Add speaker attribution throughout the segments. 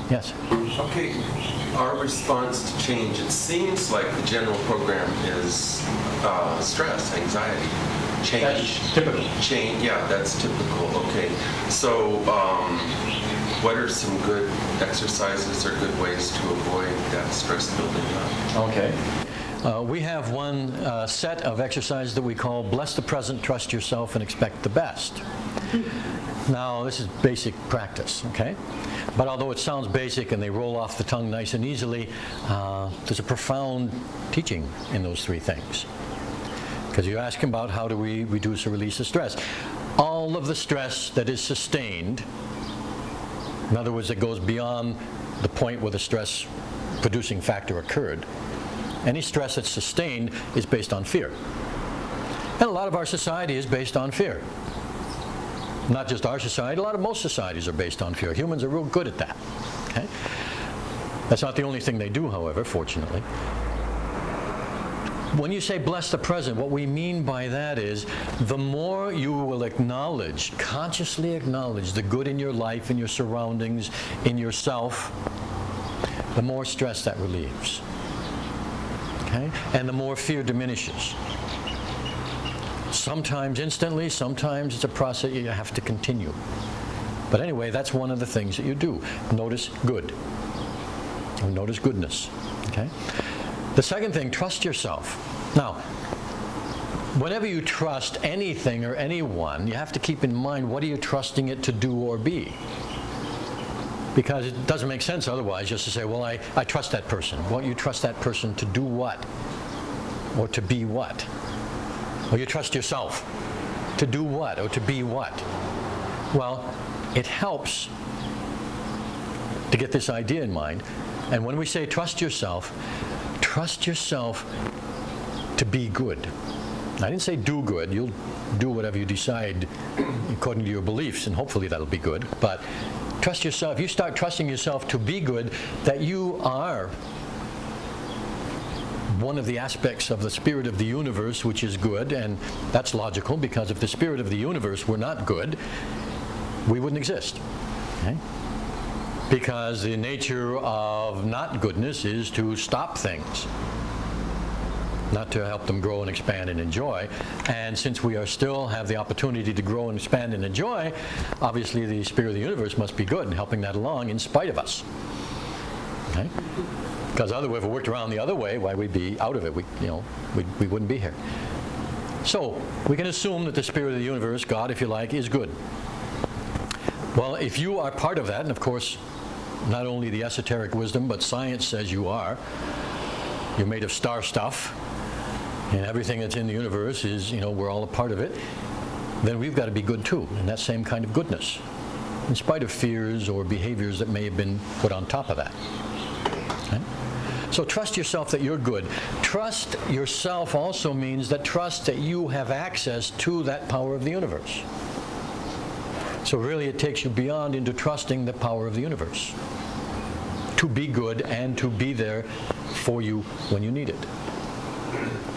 Speaker 1: Yes?
Speaker 2: Okay, our response to change, it seems like the general program is stress, anxiety, change.
Speaker 1: That's typical.
Speaker 2: Change, yeah, that's typical. Okay, so what are some good exercises or good ways to avoid that stress building up?
Speaker 1: Okay. We have one set of exercises that we call Bless the Present, Trust Yourself, and Expect the Best. Now, this is basic practice, okay? But although it sounds basic and they roll off the tongue nice and easily, there's a profound teaching in those three things. Because you're asking about how do we reduce or release the stress. All of the stress that is sustained, in other words, it goes beyond the point where the stress producing factor occurred, any stress that's sustained is based on fear. And a lot of our society is based on fear. Not just our society, most societies are based on fear. Humans are real good at that. Okay? That's not the only thing they do, however, fortunately. When you say bless the present, what we mean by that is the more you will acknowledge, consciously acknowledge the good in your life, in your surroundings, in yourself, the more stress that relieves. Okay? And the more fear diminishes. Sometimes instantly, sometimes it's a process you have to continue. But anyway, that's one of the things that you do. Notice good. Or notice goodness. Okay? The second thing, trust yourself. Now, whenever you trust anything or anyone, you have to keep in mind what are you trusting it to do or be. Because it doesn't make sense otherwise just to say, well, I trust that person. Well, you trust that person to do what? Or to be what? Or you trust yourself to do what or to be what? Well, it helps to get this idea in mind. And when we say trust yourself to be good. I didn't say do good. You'll do whatever you decide according to your beliefs, and hopefully that'll be good. But trust yourself. You start trusting yourself to be good, that you are one of the aspects of the spirit of the universe, which is good, and that's logical, because if the spirit of the universe were not good, we wouldn't exist. Okay? Because the nature of not goodness is to stop things, not to help them grow and expand and enjoy. And since we still have the opportunity to grow and expand and enjoy, obviously the spirit of the universe must be good and helping that along in spite of us. Okay? Because otherwise, if it worked around the other way, why we'd be out of it. We wouldn't be here. So we can assume that the spirit of the universe, God, if you like, is good. Well, if you are part of that, and of course, not only the esoteric wisdom, but science says you are. You're made of star stuff, and everything that's in the universe is, we're all a part of it. Then we've got to be good too, and that same kind of goodness, in spite of fears or behaviors that may have been put on top of that. Okay? So trust yourself that you're good. Trust yourself also means that trust that you have access to that power of the universe. So really it takes you beyond into trusting the power of the universe to be good and to be there for you when you need it.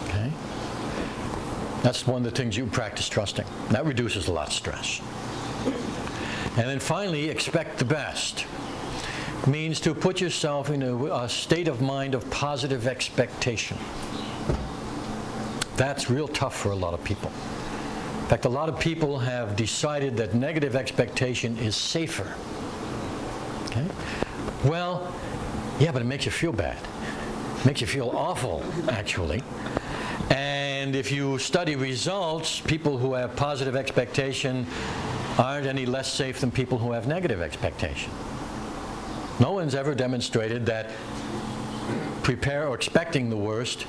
Speaker 1: Okay? That's one of the things you practice trusting. That reduces a lot of stress. And then finally, expect the best. Means to put yourself in a state of mind of positive expectation. That's real tough for a lot of people. In fact, a lot of people have decided that negative expectation is safer. Okay? Well, yeah, but it makes you feel bad. It makes you feel awful, actually. And if you study results, people who have positive expectation aren't any less safe than people who have negative expectation. No one's ever demonstrated that prepare or expecting the worst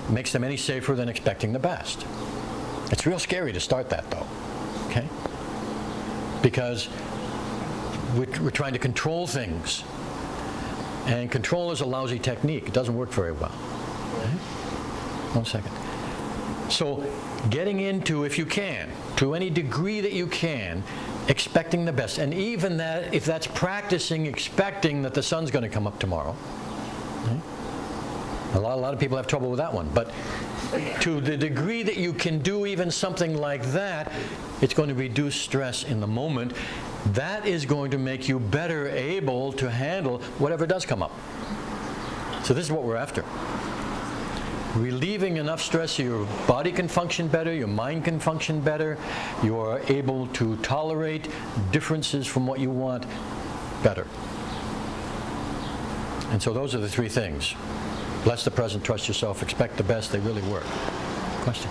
Speaker 1: makes them any safer than expecting the best. It's real scary to start that, though, okay? Because we're trying to control things, and control is a lousy technique. It doesn't work very well. Okay? 1 second. So getting into, if you can, to any degree that you can, expecting the best. And even that, if that's practicing expecting that the sun's going to come up tomorrow. Okay? A lot of people have trouble with that one. But to the degree that you can do even something like that, it's going to reduce stress in the moment. that is going to make you better able to handle whatever does come up. So this is what we're after. Relieving enough stress so your body can function better, your mind can function better, you are able to tolerate differences from what you want better. And so those are the three things. Bless the present, trust yourself, expect the best. They really work. Question?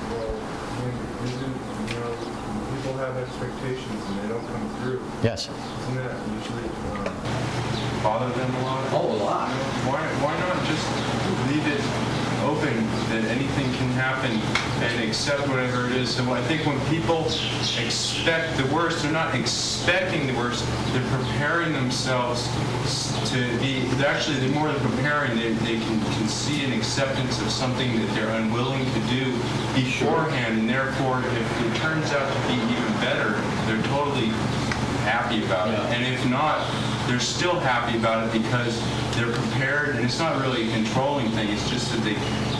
Speaker 3: Well, people have expectations and they don't come through.
Speaker 1: Yes.
Speaker 3: Doesn't that usually bother them a lot?
Speaker 1: Oh, a lot.
Speaker 3: Why not just leave it open that anything can happen and accept whatever it is? So I think when people expect the worst, they're not expecting the worst, they're preparing themselves to be, they're more than preparing, they can see an acceptance of something that they're unwilling to do beforehand, and therefore if it turns out to be even better, they're totally happy about it. And if not, they're still happy about it because they're prepared, and it's not really a controlling thing, it's just that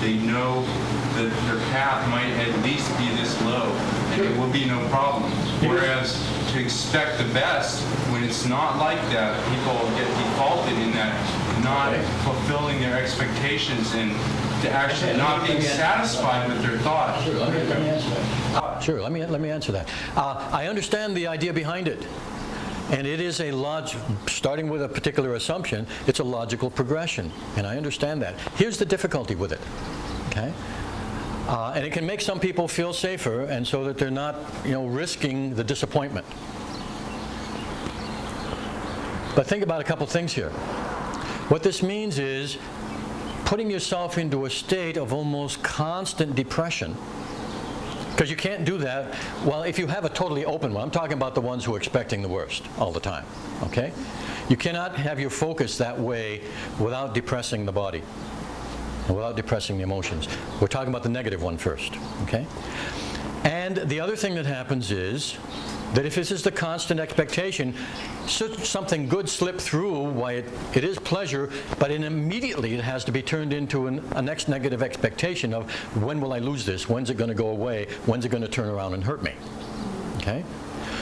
Speaker 3: they know that their path might at least be this low, and it will be no problem. Whereas to expect the best, when it's not like that, people get defaulted in that not fulfilling their expectations and to actually not being satisfied with their thoughts.
Speaker 1: Sure, let me answer that. Sure, let me answer that. I understand the idea behind it. And it is starting with a particular assumption, it's a logical progression, and I understand that. Here's the difficulty with it, okay? And it can make some people feel safer, and so that they're not, risking the disappointment. But think about a couple things here. What this means is putting yourself into a state of almost constant depression. Because you can't do that, well, if you have a totally open one. I'm talking about the ones who are expecting the worst all the time, okay? You cannot have your focus that way without depressing the body and without depressing the emotions. We're talking about the negative one first, okay? And the other thing that happens is that if this is the constant expectation, should something good slip through, why it is pleasure, but immediately it has to be turned into a next negative expectation of when will I lose this? When's it going to go away? When's it going to turn around and hurt me? Okay?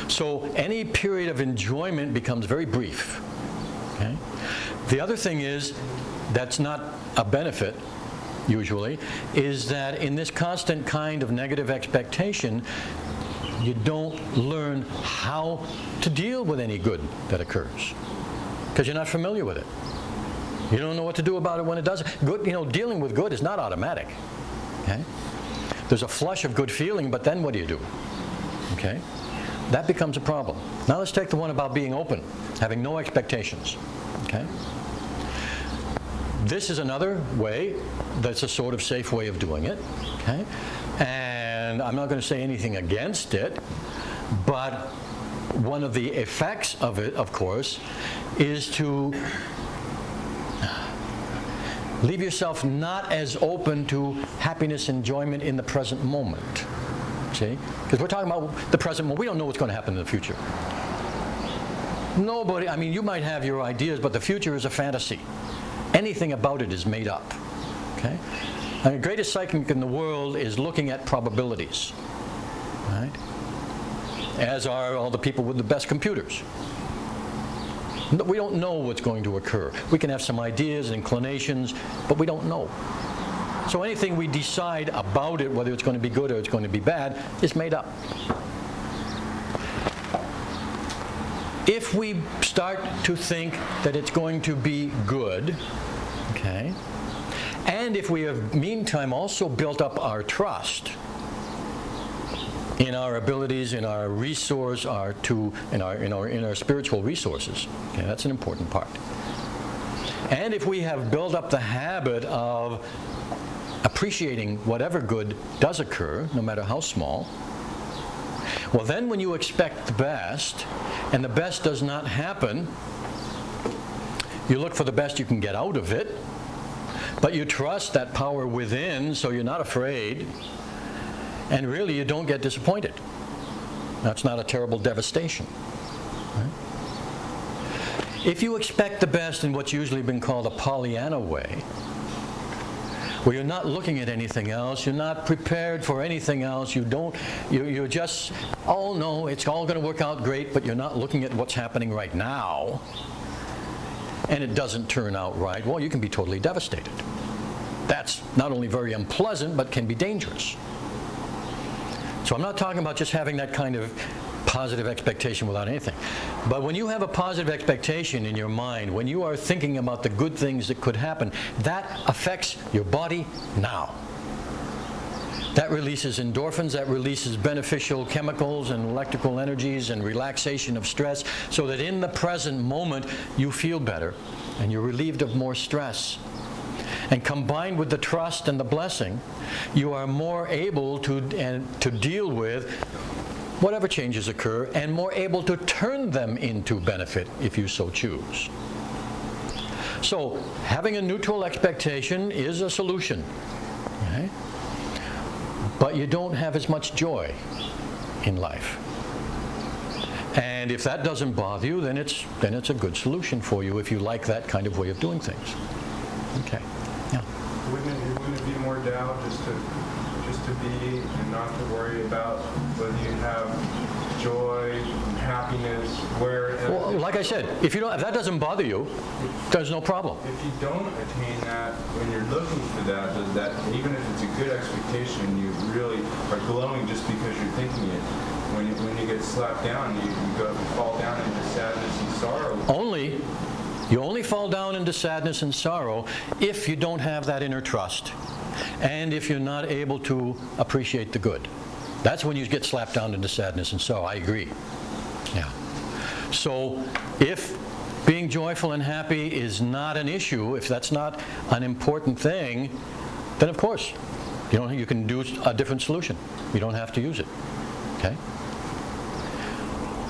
Speaker 1: So any period of enjoyment becomes very brief. Okay? The other thing is, that's not a benefit, usually, is that in this constant kind of negative expectation, you don't learn how to deal with any good that occurs because you're not familiar with it. You don't know what to do about it when it doesn't. Good, dealing with good is not automatic. Okay? There's a flush of good feeling, but then what do you do? Okay? That becomes a problem. Now let's take the one about being open, having no expectations. Okay? This is another way that's a sort of safe way of doing it. Okay? And I'm not going to say anything against it, but one of the effects of it, of course, is to leave yourself not as open to happiness, enjoyment in the present moment. See? Because we're talking about the present moment. We don't know what's going to happen in the future. Nobody, you might have your ideas, but the future is a fantasy. Anything about it is made up. Okay? The greatest psychic in the world is looking at probabilities, right? As are all the people with the best computers. We don't know what's going to occur. We can have some ideas and inclinations, but we don't know. So anything we decide about it, whether it's going to be good or it's going to be bad, is made up. If we start to think that it's going to be good, okay, and if we have meantime also built up our trust in our abilities, in our resource, in our spiritual resources, okay, that's an important part. And if we have built up the habit of appreciating whatever good does occur, no matter how small, well, then when you expect the best, and the best does not happen, you look for the best you can get out of it, but you trust that power within, so you're not afraid, and really you don't get disappointed. That's not a terrible devastation. Right? If you expect the best in what's usually been called a Pollyanna way, where you're not looking at anything else, you're not prepared for anything else, you're just, oh no, it's all going to work out great, but you're not looking at what's happening right now, and it doesn't turn out right, well, you can be totally devastated. That's not only very unpleasant, but can be dangerous. So I'm not talking about just having that kind of positive expectation without anything. But when you have a positive expectation in your mind, when you are thinking about the good things that could happen, that affects your body now. That releases endorphins, that releases beneficial chemicals and electrical energies and relaxation of stress, so that in the present moment you feel better and you're relieved of more stress. And combined with the trust and the blessing, you are more able to deal with whatever changes occur, and more able to turn them into benefit if you so choose. So having a neutral expectation is a solution. Okay? But you don't have as much joy in life. And if that doesn't bother you, then it's a good solution for you if you like that kind of way of doing things. Okay. Yeah.
Speaker 3: Wouldn't it be more doubt just to be and not to worry about whether you have joy, happiness, where?
Speaker 1: Well, like I said, if that doesn't bother you, there's no problem.
Speaker 3: If you don't attain that, when you're looking for that, does that, even if it's a good expectation, you really are glowing just because you're thinking it. When you get slapped down, you fall down into sadness and sorrow.
Speaker 1: You only fall down into sadness and sorrow if you don't have that inner trust, and if you're not able to appreciate the good. That's when you get slapped down into sadness and sorrow. I agree. Yeah. So if being joyful and happy is not an issue, if that's not an important thing, then of course, you can do a different solution. You don't have to use it. Okay?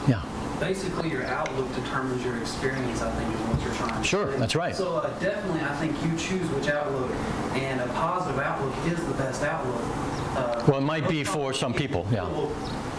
Speaker 1: Yeah.
Speaker 4: Basically, your outlook determines your experience, I think, is what you're trying to say.
Speaker 1: Sure, that's right.
Speaker 4: So definitely, I think you choose which outlook, and a positive outlook is the best outlook.
Speaker 1: Well, it might be for some people, yeah.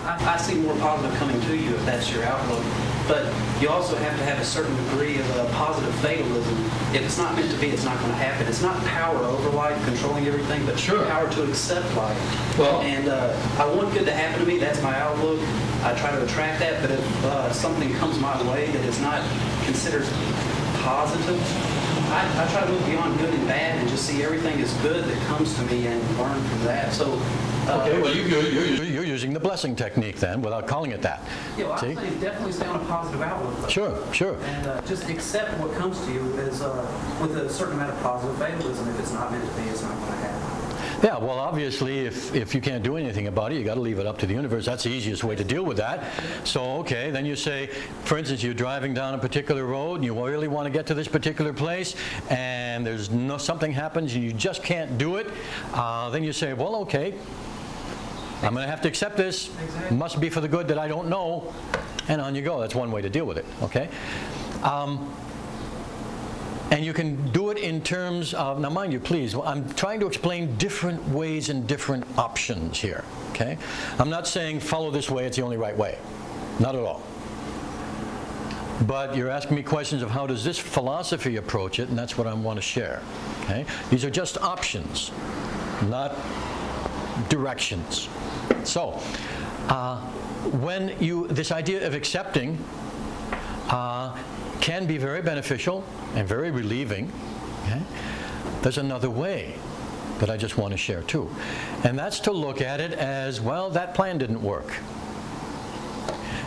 Speaker 4: I see more positive coming to you if that's your outlook, but you also have to have a certain degree of positive fatalism. If it's not meant to be, it's not going to happen. It's not power over life, controlling everything, but power to accept life.
Speaker 1: Well,
Speaker 4: and I want good to happen to me. That's my outlook. I try to attract that, but if something comes my way that is not considered positive, I try to look beyond good and bad and just see everything as good that comes to me and learn from that. So,
Speaker 1: okay, well, you're using the blessing technique then, without calling it that.
Speaker 4: Yeah, well, I say definitely stay on a positive outlook. Though.
Speaker 1: Sure.
Speaker 4: And just accept what comes to you as with a certain amount of positive fatalism. If it's not meant to be, it's not going to happen.
Speaker 1: Yeah, well, obviously, if you can't do anything about it, you got to leave it up to the universe. That's the easiest way to deal with that. So, okay, then you say, for instance, you're driving down a particular road, and you really want to get to this particular place, and something happens, and you just can't do it. Then you say, well, okay, I'm going to have to accept this. It must be for the good that I don't know. And on you go. That's one way to deal with it, okay? And you can do it in terms of, now mind you, please, I'm trying to explain different ways and different options here, okay? I'm not saying follow this way, it's the only right way. Not at all. But you're asking me questions of how does this philosophy approach it, and that's what I want to share, okay? These are just options, not directions. So, this idea of accepting can be very beneficial and very relieving. Okay? There's another way that I just want to share too, and that's to look at it as, well, that plan didn't work.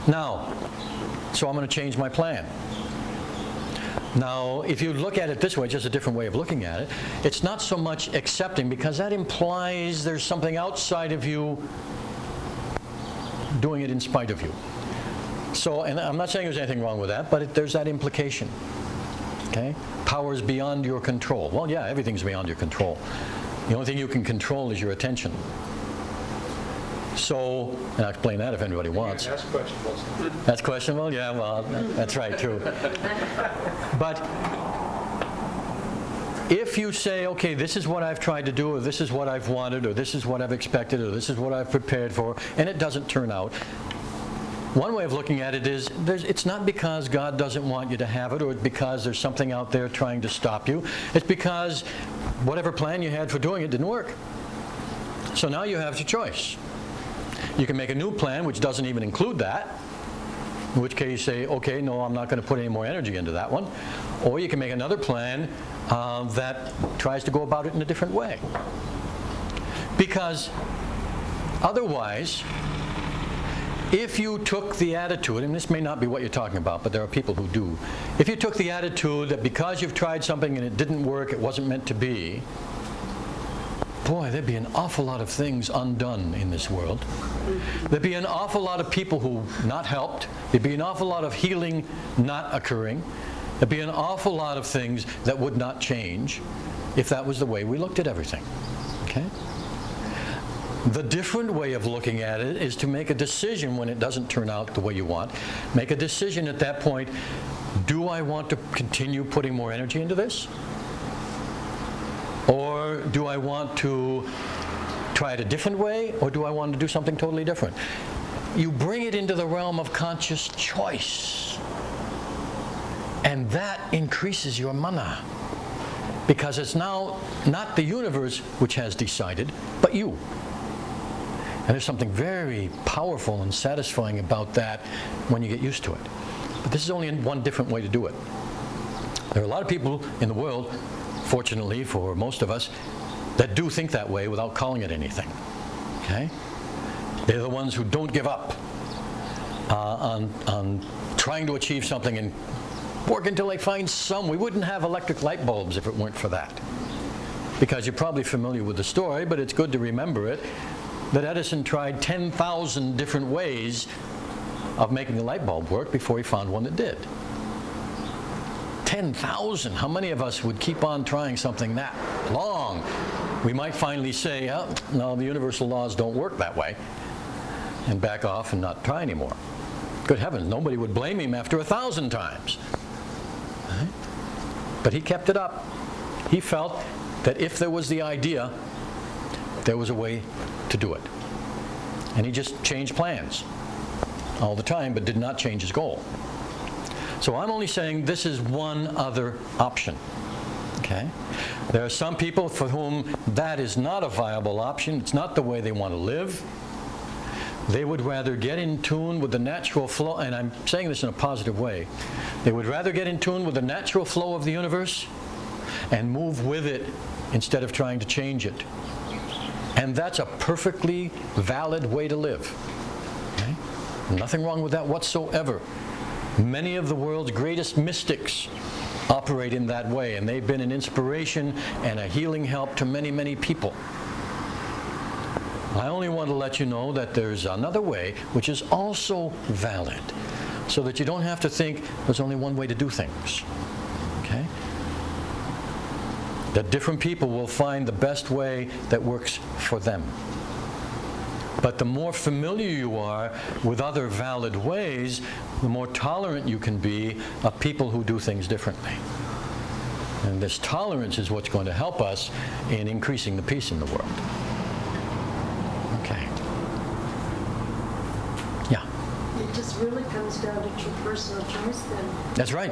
Speaker 1: Now, so I'm going to change my plan. Now, if you look at it this way, just a different way of looking at it, it's not so much accepting, because that implies there's something outside of you doing it in spite of you. So, and I'm not saying there's anything wrong with that, but there's that implication. Okay? Power is beyond your control. Well, yeah, everything's beyond your control. The only thing you can control is your attention. So, and I'll explain that if anybody wants.
Speaker 5: That's questionable.
Speaker 1: That's questionable? Yeah, well, that's right, too. But if you say, okay, this is what I've tried to do, or this is what I've wanted, or this is what I've expected, or this is what I've prepared for, and it doesn't turn out, one way of looking at it is, it's not because God doesn't want you to have it, or because there's something out there trying to stop you. It's because whatever plan you had for doing it didn't work. So now you have your choice. You can make a new plan which doesn't even include that, in which case you say, okay, no, I'm not going to put any more energy into that one. Or you can make another plan that tries to go about it in a different way. Because otherwise, if you took the attitude, and this may not be what you're talking about, but there are people who do. If you took the attitude that because you've tried something and it didn't work, it wasn't meant to be, boy, there'd be an awful lot of things undone in this world. There'd be an awful lot of people who not helped. There'd be an awful lot of healing not occurring. There'd be an awful lot of things that would not change if that was the way we looked at everything. Okay? The different way of looking at it is to make a decision when it doesn't turn out the way you want. Make a decision at that point, do I want to continue putting more energy into this? Or do I want to try it a different way? Or do I want to do something totally different? You bring it into the realm of conscious choice. And that increases your mana. Because it's now not the universe which has decided, but you. And there's something very powerful and satisfying about that when you get used to it. But this is only one different way to do it. There are a lot of people in the world, fortunately for most of us, that do think that way without calling it anything. Okay? They're the ones who don't give up on trying to achieve something and work until they find some. We wouldn't have electric light bulbs if it weren't for that. Because you're probably familiar with the story, but it's good to remember it, that Edison tried 10,000 different ways of making a light bulb work before he found one that did. 10,000. How many of us would keep on trying something that long? We might finally say, oh, no, the universal laws don't work that way, and back off and not try anymore. Good heavens, nobody would blame him after 1,000 times. Right? But he kept it up. He felt that if there was the idea, there was a way to do it. And he just changed plans all the time, but did not change his goal. So I'm only saying this is one other option. Okay? There are some people for whom that is not a viable option. It's not the way they want to live. They would rather get in tune with the natural flow, and I'm saying this in a positive way. They would rather get in tune with the natural flow of the universe and move with it instead of trying to change it. And that's a perfectly valid way to live. Okay? Nothing wrong with that whatsoever. Many of the world's greatest mystics operate in that way, and they've been an inspiration and a healing help to many, many people. I only want to let you know that there's another way which is also valid, so that you don't have to think there's only one way to do things. Okay? That different people will find the best way that works for them. But the more familiar you are with other valid ways, the more tolerant you can be of people who do things differently. And this tolerance is what's going to help us in increasing the peace in the world. Okay. Yeah.
Speaker 5: It just really comes down to your personal choice then.
Speaker 1: That's right.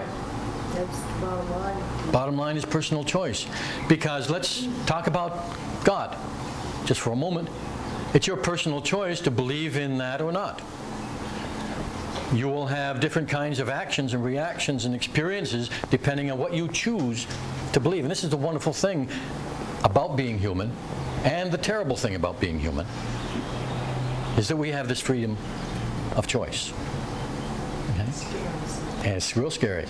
Speaker 5: That's the bottom line.
Speaker 1: Bottom line is personal choice. Because let's talk about God just for a moment. It's your personal choice to believe in that or not. You will have different kinds of actions and reactions and experiences depending on what you choose to believe. And this is the wonderful thing about being human, and the terrible thing about being human, is that we have this freedom of choice. Okay? And it's real scary.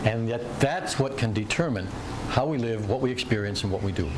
Speaker 1: And yet that's what can determine how we live, what we experience, and what we do.